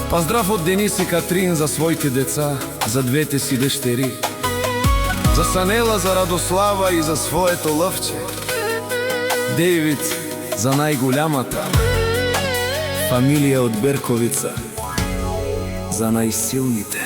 Поздрав од Денис и Катрин за своите деца, за двете си дештери, за Санела, за Радослава и за своето лъвче, Дейвид за најголямата, фамилија од Берковица за најсилните.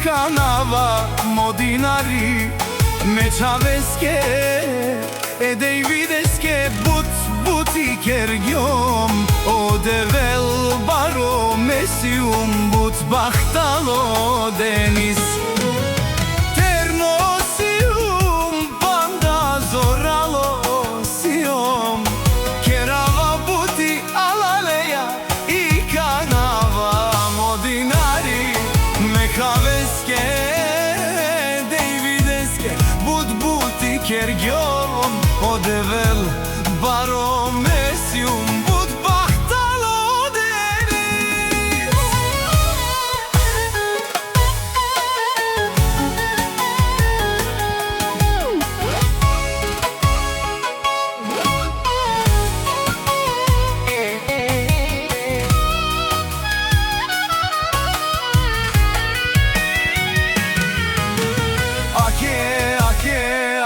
Канава модинари мечавеске e Дейвидеске бути кергјом одевел баро месиум бут бахтало Денис терносиум банда зорало сиом керава бути алалеја и канава модинари мехавеске Дейвидеске бути кергјом одевел баро месиум бут бахтало Денис.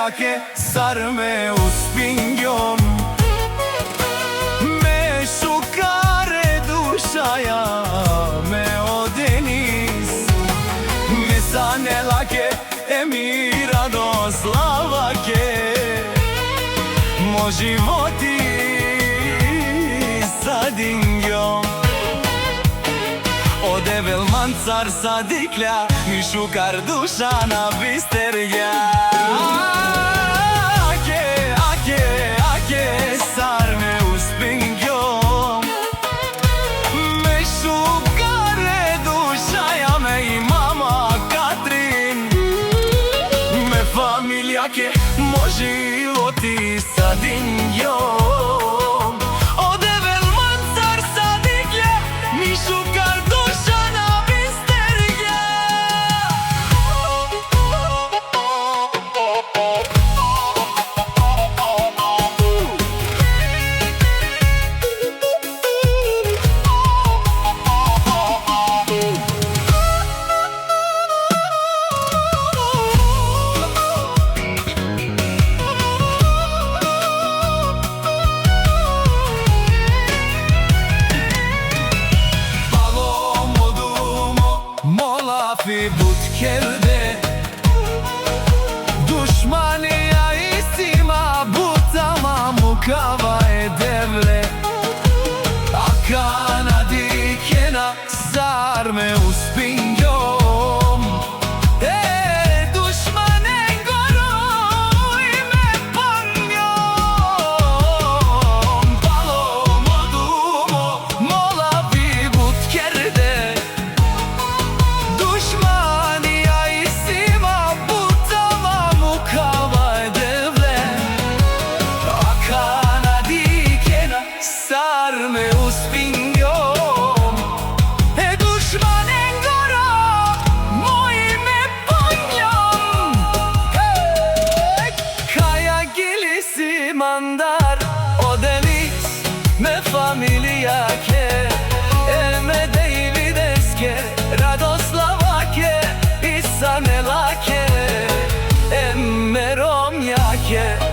Ake sarme uspingjom me shukare dushaja me o Denis me sanelake e mira do slavake mo životi sa dingjom odevel mancar sa diklja mi shukar dusha na bisterja. Sarme uspingjom me shukare dushaja me i mama Katrin me familjake mo životi sa dingjom odevel mancar sa diklja mi shukar dusha na bisterja. Fi but kerde Dushmania isima butama mukava edevle Akana dikena sarme uspingjom dushmanen goroj me panjom Palo modumo mola fi but kerde sarme uspingjom dushmanen goro moj me panjom Kaja gilisi mandar o Denis me familjake me Дейвидеске Радославake i Sanelake me Romjake